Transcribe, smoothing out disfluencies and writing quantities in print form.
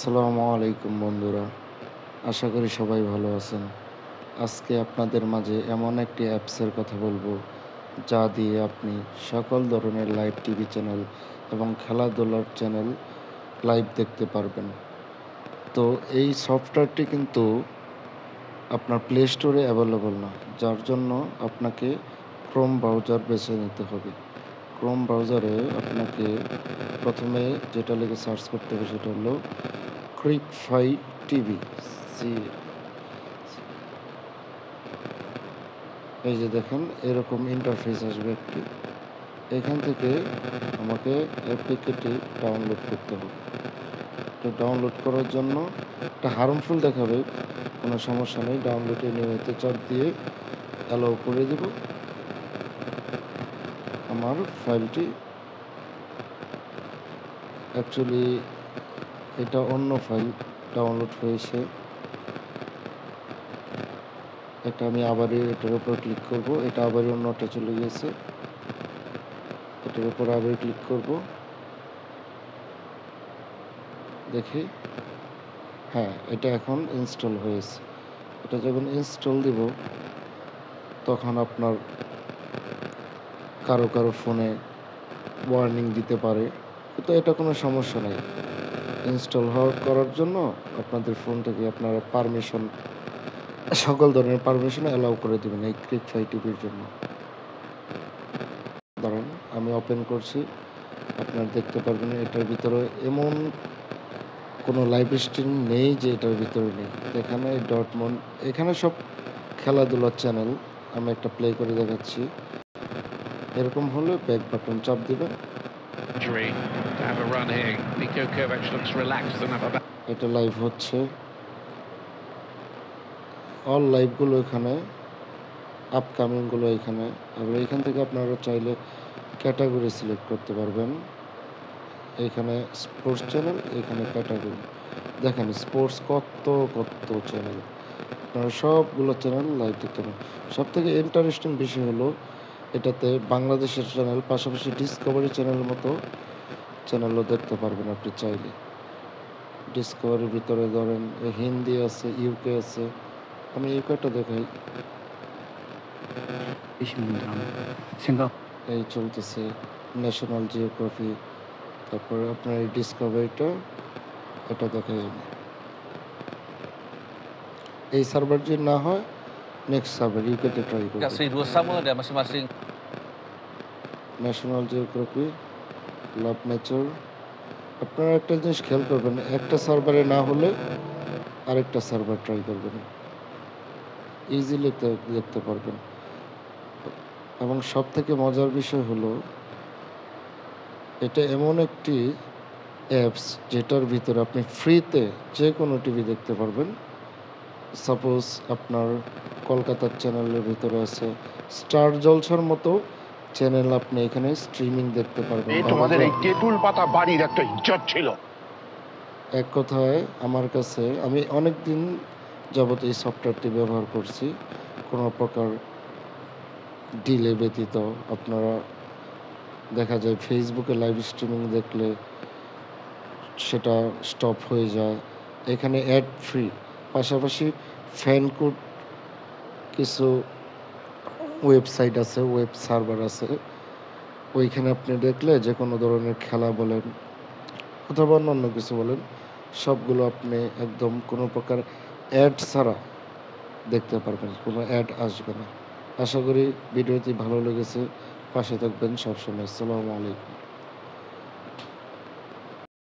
আসসালামু আলাইকুম বন্ধুরা, আশা করি সবাই ভালো আছেন। আজকে আপনাদের মাঝে এমন একটি অ্যাপসের কথা বলবো, যা দিয়ে আপনি সকল ধরনের লাইভ টিভি চ্যানেল এবং খেলাধুলার চ্যানেল লাইভ দেখতে পারবেন। তো এই সফটওয়্যারটি কিন্তু আপনার প্লে স্টোরে অ্যাভেলেবল না, যার জন্য আপনাকে ক্রোম ব্রাউজার বেছে নিতে হবে। ক্রোম ব্রাউজারে আপনাকে প্রথমে যেটা লিখে সার্চ করতে হবে সেটা হলো ক্রিকফাই টিভি। এই যে দেখেন, এরকম ইন্টারফেস আসবে একটি। এখান থেকে আমাকে অ্যাপ্লিকেশনটি ডাউনলোড করতে হবে। তো ডাউনলোড করার জন্য একটা হার্মফুল দেখাবে, কোনো সমস্যা নেই। ডাউনলোডে নিয়মিত চাপ দিয়ে অ্যালাউ করে দেব। আমার ফাইলটি অ্যাকচুয়ালি এটা অন্য ফাইল ডাউনলোড হয়েছে। এটা আমি আবারই এটার উপর ক্লিক করব। এটা আবারই অন্যটা চলে গিয়েছে। এটার উপর আবার ক্লিক করব। দেখি, হ্যাঁ, এটা এখন ইনস্টল হয়েছে। এটা যখন ইনস্টল দিব তখন আপনার কারো কারো ফোনে ওয়ার্নিং দিতে পারে, কিন্তু এটা কোনো সমস্যা নেই। ইনস্টল করার জন্য আপনাদের ফোন থেকে আপনারা পারমিশন, সকল ধরনের পারমিশন অ্যালাউ করে দেবেন এই ক্রিকফাই টিভির জন্য। দাঁড়ান, আমি ওপেন করছি। আপনারা দেখতে পারবেন এটার ভিতরে এমন কোনো লাইভ স্ট্রিম নেই যে এটার ভিতরে নেই। এখানে ডটমন্ড, এখানে সব খেলাধুলার চ্যানেল। আমি একটা প্লে করে দেখাচ্ছি। এরকম হলে ব্যাক বাটন চাপ দিবেন। এটা লাইভ হচ্ছে, অল লাইভগুলো এখানে, আপকামিংগুলো এখানে। আর এখান থেকে আপনারা চাইলে ক্যাটাগরি সিলেক্ট করতে পারবেন। এখানে স্পোর্টস চ্যানেল, এখানে ক্যাটাগরি। দেখেন স্পোর্টস কত কত চ্যানেল, আপনারা সবগুলো চ্যানেল লাইভ দেখতে পারেন। সবথেকে ইন্টারেস্টিং বিষয় হলো এটাতে বাংলাদেশের চ্যানেল, পাশাপাশি ডিসকভারি চ্যানেলের মতো চ্যানেলও দেখতে পারবেন আপনি চাইলে। ডিসকভারির ভিতরে ধরেন হিন্দি আছে, ইউকে আছে। আমি ইউকেটা দেখাই। এই চলতেছে ন্যাশনাল জিওগ্রাফি। তারপরে আপনার এই ডিসকভারিটা, এটা দেখাই আমি। এই সার্ভার যদি না হয়, নেক্সট সার্ভার ইউকেতে ট্রাই করব। National geography, love nature. আপনারা একটা জিনিস খেয়াল করবেন, একটা সার্ভারে না হলে আরেকটা সার্ভার ট্রাই করবেন, ইজিলি দেখতে পারবেন। এবং সব থেকে মজার বিষয় হলো এটা এমন একটি অ্যাপস যেটার ভিতরে আপনি ফ্রিতে যে কোনো টিভি দেখতে পারবেন। সাপোজ আপনার কলকাতার চ্যানেলের ভিতরে আছে স্টার জলসার মতো চ্যানেল, আপনি এখানে স্ট্রিমিং দেখতে পারবেন। তোমাদের এই তেঁতুল পাতা বাড়ির একটা ইজ্জত ছিল। এক কথায় আমার কাছে, আমি অনেক দিন যাবত এই সফটওয়্যারটি ব্যবহার করছি, কোনো প্রকার ডিলে ব্যতীত। আপনারা দেখা যায় ফেসবুকে লাইভ স্ট্রিমিং দেখলে সেটা স্টপ হয়ে যায়। এখানে অ্যাড ফ্রি, পাশাপাশি ফ্যান কোড কিছু ওয়েবসাইট আছে, ওয়েব সার্ভার আছে, ওইখানে আপনি দেখলে যে কোনো ধরনের খেলা বলেন অথবা অন্য কিছু বলেন, সবগুলো আপনি একদম কোনো প্রকার অ্যাড ছাড়া দেখতে পারবেন, কোনো অ্যাড আসবে না। আশা করি ভিডিওটি ভালো লেগেছে, পাশে থাকবেন সবসময়। আসসালামু আলাইকুম।